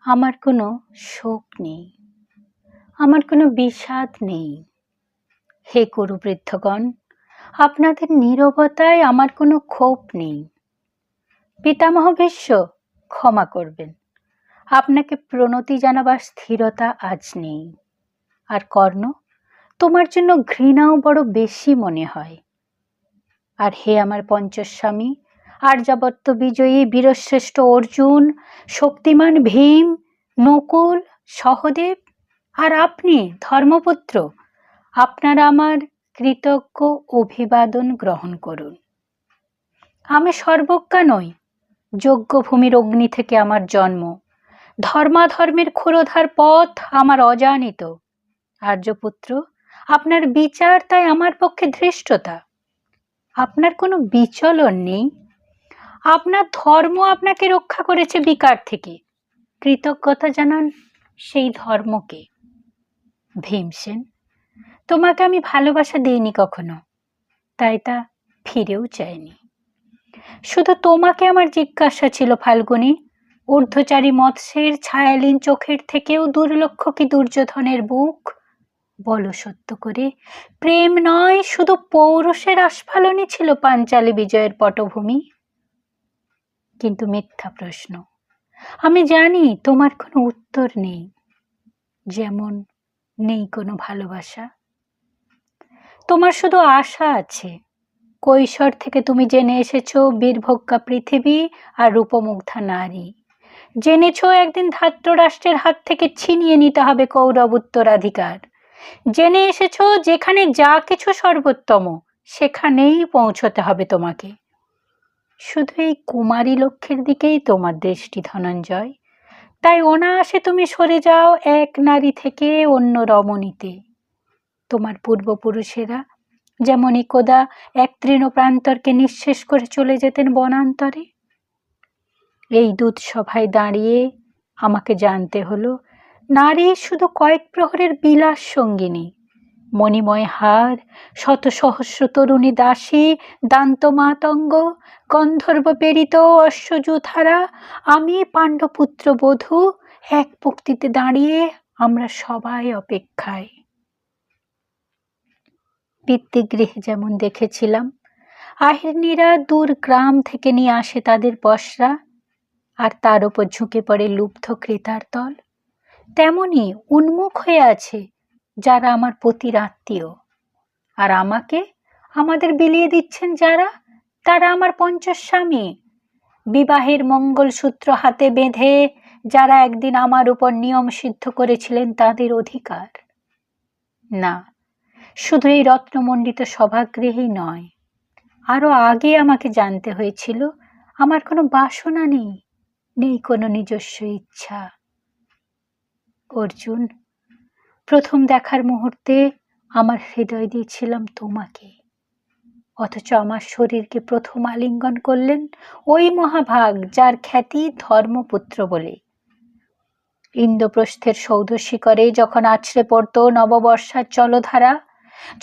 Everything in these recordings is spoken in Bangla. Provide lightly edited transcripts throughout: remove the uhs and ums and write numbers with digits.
আমার কোনো শোক নেই, আমার কোনো বিষাদ নেই। হে কুরুবৃদ্ধগণ, আপনাদের নীরবতায় আমার কোনো ক্ষোভ নেই। পিতামহ ভীষ্ম, ক্ষমা করবেন, আপনাকে প্রণতি জানাবার স্থিরতা আজ নেই। আর কর্ণ, তোমার জন্য ঘৃণাও বড় বেশি মনে হয়। আর হে আমার পঞ্চস্বামী, আর্যাবর্ত বিজয়ী বীরশ্রেষ্ঠ অর্জুন, শক্তিমান ভীম, নকুল, সহদেব আর আপনি ধর্মপুত্র, আপনারা আমার কৃতজ্ঞ অভিবাদন গ্রহণ করুন। আমি সর্বজ্ঞা নই, যজ্ঞভূমির অগ্নি থেকে আমার জন্ম, ধর্মাধর্মের ক্ষুরোধার পথ আমার অজানিত। আর্যপুত্র, আপনার বিচার তাই আমার পক্ষে ধৃষ্টতা। আপনার কোনো বিচলন নেই, আপনার ধর্ম আপনাকে রক্ষা করেছে বিকার থেকে। কৃতজ্ঞতা জানান সেই ধর্মকে। ভীমসেন, তোমাকে আমি ভালোবাসা দেইনি কখনো, তাই তা ফিরেও চাইনি। শুধু তোমাকে আমার জিজ্ঞাসা ছিল ফাল্গুনী, ঊর্ধ্বচারী মৎস্যের ছায়ালীন চোখের থেকেও দুর্লক্ষ কি দুর্যোধনের বুক? বলো সত্য করে, প্রেম নয় শুধু পৌরুষের আস্ফালনই ছিল পাঞ্চালী বিজয়ের পটভূমি? কিন্তু মিথ্যা প্রশ্ন, আমি জানি তোমার কোনো উত্তর নেই, যেমন নেই কোনো ভালোবাসা। তোমার শুধু আশা আছে। কৈশোর থেকে তুমি জেনে এসেছো বীরভোগ্যা পৃথিবী আর রূপমুগ্ধা নারী। জেনেছো একদিন ধাত্ররাষ্ট্রের হাত থেকে ছিনিয়ে নিতে হবে কৌরব উত্তরাধিকার। জেনে এসেছো যেখানে যা কিছু সর্বোত্তম, সেখানেই পৌঁছতে হবে তোমাকে। শুধু এই কুমারী লক্ষ্যের দিকেই তোমার দৃষ্টি ধনঞ্জয়, তাই অনায়াসে তুমি সরে যাও এক নারী থেকে অন্য রমণীতে। তোমার পূর্বপুরুষেরা যেমন একদা এক তৃণপ্রান্তরকে নিঃশেষ করে চলে যেতেন বনান্তরে, এই দুধসভায় দাঁড়িয়ে আমাকে জানতে হলো নারী শুধু কয়েক প্রহরের বিলাস সঙ্গিনী। মণিময় হার, শত সহস্র তরুণী দাসী, দান্ত মাতঙ্গ, গন্ধর্ব প্রেরিত অশ্বযুথারা, আমি পাণ্ডপুত্র বধূ, এক পক্তিতে দাঁড়িয়ে আমরা সবাই অপেক্ষায়। পিতৃগৃহে যেমন দেখেছিলাম আহিরনীরা দূর গ্রাম থেকে নিয়ে আসে তাদের পসরা, আর তার উপর ঝুঁকে পড়ে লুব্ধ ক্রেতার দল, তেমনি উন্মুখ হয়ে আছে যারা আমার পতির আত্মীয়। আর আমাকে আমাদের বিলিয়ে দিচ্ছেন যারা, তারা আমার পঞ্চস্বামী, বিবাহের মঙ্গলসূত্র হাতে বেঁধে যারা একদিন আমার উপর নিয়ম সিদ্ধ করেছিলেন তাদের অধিকার। না, শুধু এই রত্নমণ্ডিত সভাগৃহেই নয়, আরো আগে আমাকে জানতে হয়েছিল আমার কোনো বাসনা নেই, নেই কোনো নিজস্ব ইচ্ছা। অর্জুন, প্রথম দেখার মুহূর্তে আমার হৃদয় দিয়েছিলাম তোমাকে, অথচ আমার শরীরকে প্রথম আলিঙ্গন করলেন ওই মহাভাগ যার খ্যাতি ধর্মপুত্র বলে। ইন্দ্রপ্রস্থের সৌধ শিখরে যখন আছড়ে পড়ত নববর্ষার জলধারা,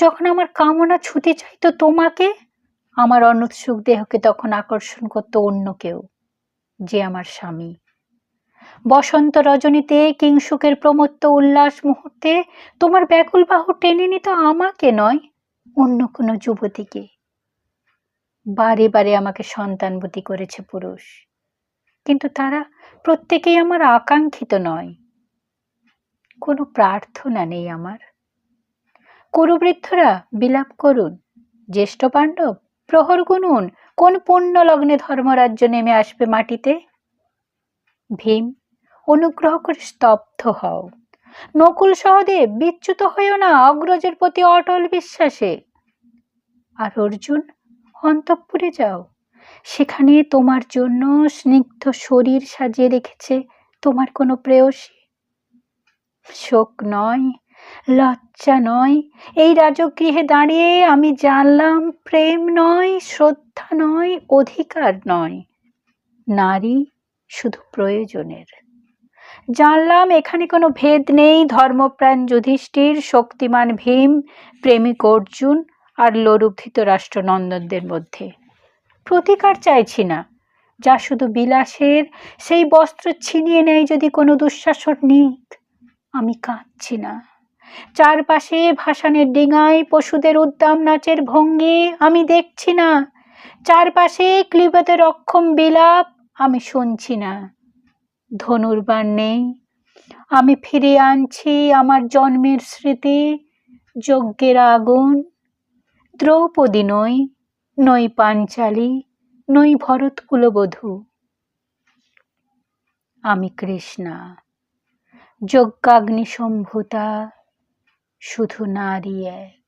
যখন আমার কামনা ছুটে চাইত তোমাকে, আমার অনুৎসুক দেহকে তখন আকর্ষণ করত অন্য কেউ, যে আমার স্বামী। বসন্ত রজনীতে কিংসুকের প্রমত্ত উল্লাস মুহূর্তে তোমার ব্যাকুল বাহু টেনে নিত আমাকে নয়, অন্য কোনো যুবতীকে। বারে বারে আমাকে সন্তানবতী করেছে পুরুষ, কিন্তু তারা প্রত্যেকেই আমার আকাঙ্ক্ষিত নয়। কোনো প্রার্থনা নেই আমার। কুরুবৃদ্ধরা বিলাপ করুন, জ্যেষ্ঠ পাণ্ডব প্রহর গুনুন, কোন পুণ্য লগ্নে ধর্মরাজ্য নেমে আসবে মাটিতে। ভীম, অনুগ্রহ করে স্তব্ধ হও। নকুল সহদেব, বিচ্যুত হইও না অগ্রজের প্রতি অটল বিশ্বাসে। আর অর্জুন, অন্তঃপুরে যাও, সেখানে তোমার জন্য স্নিগ্ধ শরীর সাজিয়ে রেখেছে তোমার কোনো প্রেয়সী। শোক নয়, লজ্জা নয়, এই রাজগৃহে দাঁড়িয়ে আমি জানলাম প্রেম নয়, শ্রদ্ধা নয়, অধিকার নয়, নারী শুধু প্রয়োজনের। জানলাম এখানে কোনো ভেদ নেই ধর্মপ্রাণ যুধিষ্ঠির, শক্তিমান ভীম, প্রেমিক অর্জুন আর লোলুপ ধৃতরাষ্ট্র নন্দনদের মধ্যে। প্রতিকার চাইছি না, যা শুধু বিলাসের, সেই বস্ত্র ছিনিয়ে নেয় যদি কোনো দুঃশাসন নিক। আমি কাঁদছি না, চারপাশে ভাসানের ডিঙায় পশুদের উদ্দাম নাচের ভঙ্গি আমি দেখছি না, চারপাশে ক্লিবতের অক্ষম বিলাপ আমি শুনছি না। ধনুর্বাণ নেই, আমি ফিরিয়ে আনছি আমার জন্মের স্মৃতি, যজ্ঞের আগুন। দ্রৌপদী নই, নই পাঞ্চালী, নই ভরত কুলবধূ, আমি কৃষ্ণা, যজ্ঞাগ্নি সম্ভূতা, শুধু নারী এক।